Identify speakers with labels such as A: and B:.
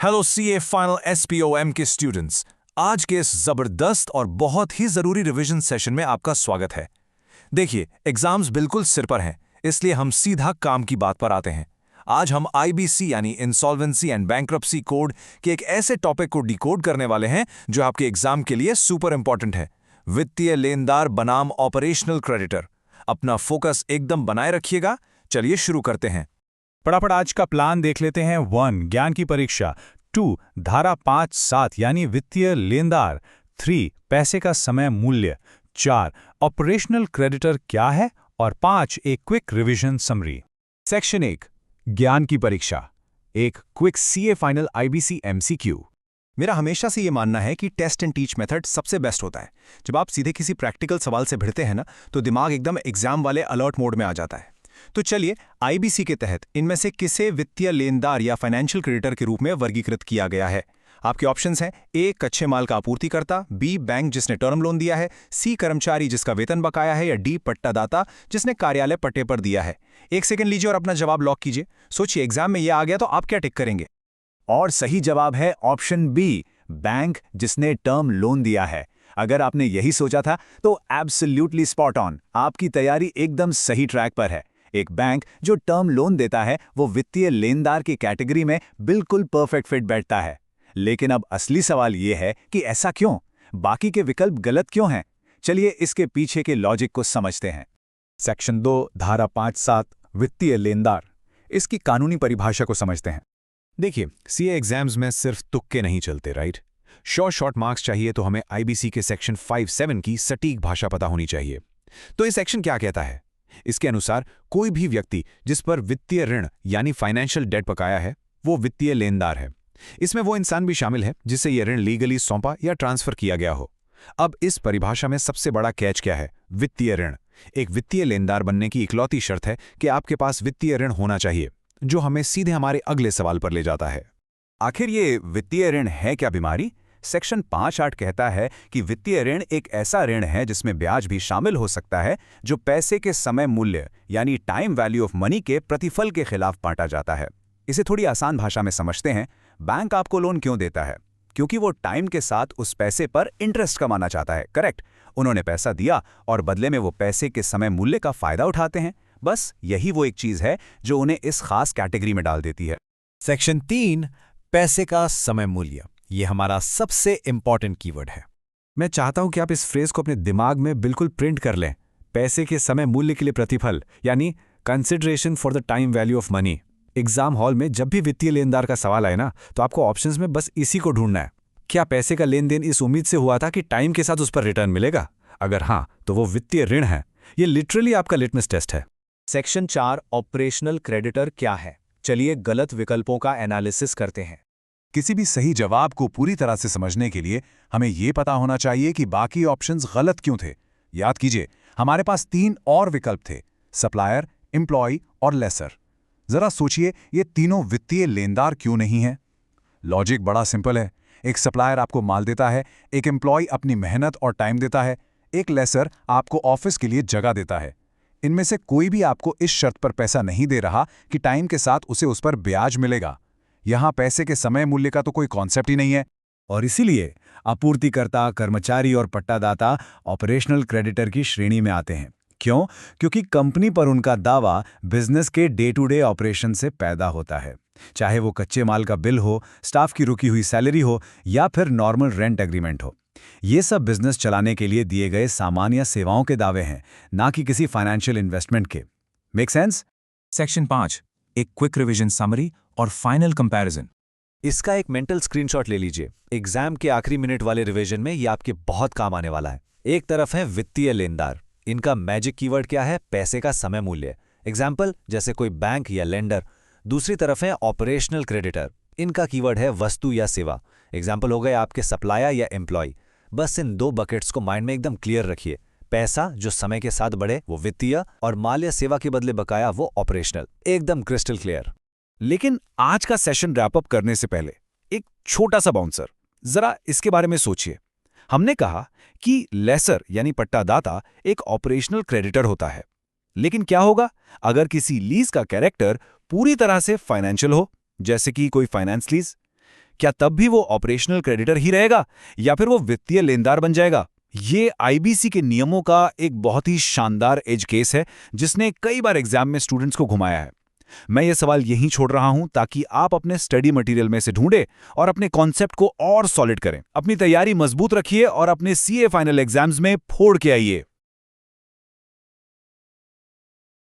A: Hello CA final SPOM के students, आज के इस जबरदस्त और बहुत ही जरूरी रिवीजन सेशन में आपका स्वागत है। देखिए, एग्जाम्स बिल्कुल सिर पर हैं, इसलिए हम सीधा काम की बात पर आते हैं। आज हम आईबीसी यानी इंसॉल्वेंसी एंड बैंक्रप्सी कोड के एक ऐसे टॉपिक को डिकोड करने वाले हैं जो आपके एग्जाम के लिए सुपर इंपॉर्टेंट है। वित्तीय लेनदार बनाम ऑपरेशनल क्रेडिटर। अपना फोकस एकदम बनाए रखिएगा। चलिए शुरू करते हैं।
B: फटाफट आज का प्लान देख लेते हैं। 1 ज्ञान की परीक्षा, 2 धारा 5(7) यानी वित्तीय लेनदार, 3 पैसे का समय मूल्य, 4 ऑपरेशनल क्रेडिटर क्या है और 5 एक क्विक रिवीजन समरी।
C: सेक्शन 1 ज्ञान की परीक्षा, एक quick CA final IBC MCQ. मेरा हमेशा से ये मानना है कि टेस्ट एंड टीच मेथड सबसे बेस्ट होता है। जब आप सीधे किसी प्रैक्टिकल सवाल से भिड़ते हैं ना, तो दिमाग एकदम एग्जाम वाले अलर्ट मोड में आ जाता है। तो चलिए, आईबीसी के तहत इनमें से किसे वित्तीय लेनदार या फाइनेंशियल क्रेडिटर के रूप में वर्गीकृत किया गया है। आपके ऑप्शंस हैं: ए कच्चे माल का आपूर्तिकर्ता, बी बैंक जिसने टर्म लोन दिया है, सी कर्मचारी जिसका वेतन बकाया है, या डी पट्टादाता जिसने कार्यालय पट्टे पर दिया है। 1 सेकंड लीजिए और अपना जवाब लॉक कीजिए। सोचिए, एग्जाम में यह आ गया तो आप क्या टिक करेंगे?
D: और सही जवाब है ऑप्शन बी, बैंक जिसने टर्म लोन दिया है। अगर आपने यही सोचा था तो एब्सोल्युटली स्पॉट ऑन, आपकी तैयारी एकदम सही ट्रैक पर है। एक बैंक जो टर्म लोन देता है वो वित्तीय लेनदार की कैटेगरी में बिल्कुल परफेक्ट फिट बैठता है। लेकिन अब असली सवाल ये है कि ऐसा क्यों? बाकी के विकल्प गलत क्यों हैं? चलिए इसके पीछे के लॉजिक को समझते हैं।
B: सेक्शन 2 धारा 5(7) वित्तीय लेनदार, इसकी कानूनी परिभाषा को समझते हैं।
A: देखिए, सीए एग्जाम्स में सिर्फ तुक्के नहीं चलते, राइट? शॉर्ट मार्क्स चाहिए तो हमें आईबीसी के सेक्शन 5(7) की सटीक भाषा पता होनी चाहिए। तो ये सेक्शन क्या कहता है? इसके अनुसार कोई भी व्यक्ति जिस पर वित्तीय ऋण यानी फाइनेंशियल डेट बकाया है, वो वित्तीय लेनदार है। इसमें वो इंसान भी शामिल है जिसे यह ऋण लीगली सौंपा या ट्रांसफर किया गया हो। अब इस परिभाषा में सबसे बड़ा कैच क्या है? वित्तीय ऋण। एक वित्तीय लेनदार बनने की इकलौती शर्त है कि आपके पास वित्तीय ऋण होना चाहिए, जो हमें सीधे हमारे अगले सवाल पर ले जाता है।
D: आखिर ये वित्तीय ऋण है क्या बीमारी? सेक्शन 5(8) कहता है कि वित्तीय ऋण एक ऐसा ऋण है जिसमें ब्याज भी शामिल हो सकता है, जो पैसे के समय मूल्य यानी टाइम वैल्यू ऑफ मनी के प्रतिफल के खिलाफ बांटा जाता है। इसे थोड़ी आसान भाषा में समझते हैं। बैंक आपको लोन क्यों देता है? क्योंकि वो टाइम के साथ उस पैसे पर इंटरेस्ट कमाना चाहता है, करेक्ट? उन्होंने पैसा दिया और बदले में वो पैसे के समय मूल्य का फायदा उठाते हैं। बस यही वो एक चीज है जो उन्हें इस खास कैटेगरी में डाल देती है।
C: सेक्शन 3 पैसे का समय मूल्य, ये हमारा सबसे इंपॉर्टेंट कीवर्ड है।
B: मैं चाहता हूं कि आप इस फ्रेज को अपने दिमाग में बिल्कुल प्रिंट कर लें। पैसे के समय मूल्य के लिए प्रतिफल यानी consideration for the time value of money. Exam hall में जब भी वित्तीय लेनदार का सवाल आए ना, तो आपको ऑप्शंस में बस इसी को ढूंढना है। क्या पैसे का लेन देन इस उम्मीद से हुआ था कि टाइम के साथ उस पर रिटर्न मिलेगा? अगर हाँ, तो वो वित्तीय ऋण है। ये लिटरली आपका लिटमस टेस्ट है।
C: सेक्शन 4 ऑपरेशनल क्रेडिटर क्या है? चलिए गलत विकल्पों का एनालिसिस करते हैं।
E: किसी भी सही जवाब को पूरी तरह से समझने के लिए हमें यह पता होना चाहिए कि बाकी ऑप्शंस गलत क्यों थे। याद कीजिए, हमारे पास 3 और विकल्प थे: सप्लायर, एम्प्लॉय और लेसर। जरा सोचिए, ये तीनों वित्तीय लेनदार क्यों नहीं हैं? लॉजिक बड़ा सिंपल है। एक सप्लायर आपको माल देता है, एक एम्प्लॉय अपनी मेहनत और टाइम देता है, एक लेसर आपको ऑफिस के लिए जगह देता है। इनमें से कोई भी आपको इस शर्त पर पैसा नहीं दे रहा कि टाइम के साथ उसे उस पर ब्याज मिलेगा। यहां पैसे के समय मूल्य का तो कोई कॉन्सेप्ट ही नहीं है।
B: और इसीलिए आपूर्तिकर्ता, कर्मचारी और पट्टादाता ऑपरेशनल क्रेडिटर की श्रेणी में आते हैं। क्यों? क्योंकि कंपनी पर उनका दावा बिजनेस के डे टू डे ऑपरेशन से पैदा होता है। चाहे वो कच्चे माल का बिल हो, स्टाफ की रुकी हुई सैलरी हो या फिर नॉर्मल रेंट एग्रीमेंट हो। ये सब बिजनेस चलाने के लिए दिए गए सामान या सेवाओं के दावे हैं, ना कि किसी फाइनेंशियल इन्वेस्टमेंट के। Make sense?
A: सेक्शन 5 एक क्विक रिवीजन समरी और फाइनल कंपैरिजन।
D: इसका एक मेंटल स्क्रीनशॉट ले लीजिए। एग्जाम के आखिरी मिनट वाले रिवीजन में ये आपके बहुत काम आने वाला है। एक तरफ है वित्तीय लेनदार। इनका मैजिक कीवर्ड क्या है? पैसे का समय मूल्य। एग्जाम्पल जैसे कोई बैंक या लेंडर। दूसरी तरफ है ऑपरेशनल क्रेडिटर। इनका कीवर्ड है वस्तु या सेवा। एग्जाम्पल हो गए आपके सप्लायर या एम्प्लॉय। बस इन 2 बकेट्स को माइंड में एकदम क्लियर रखिए। पैसा जो समय के साथ बढ़े वो वित्तीय, और माल या सेवा के बदले बकाया वो ऑपरेशनल। एकदम क्रिस्टल क्लियर।
B: लेकिन आज का सेशन रैप अप करने से पहले एक छोटा सा बाउंसर, जरा इसके बारे में सोचिए। हमने कहा कि लेसर यानी पट्टादाता एक ऑपरेशनल क्रेडिटर होता है। लेकिन क्या होगा अगर किसी लीज का कैरेक्टर पूरी तरह से फाइनेंशियल हो, जैसे कि कोई फाइनेंस लीज?
D: क्या तब भी वो ऑपरेशनल क्रेडिटर ही रहेगा या फिर वो वित्तीय लेनदार बन जाएगा? ये आईबीसी के नियमों का एक बहुत ही शानदार एज केस है जिसने कई बार एग्जाम में स्टूडेंट्स को घुमाया है। मैं ये सवाल यहीं छोड़ रहा हूं ताकि आप अपने स्टडी मटेरियल में से ढूंढें और अपने कॉन्सेप्ट को और सॉलिड करें। अपनी तैयारी मजबूत रखिए और अपने सीए फाइनल एग्जाम्स में फोड़ के आइए।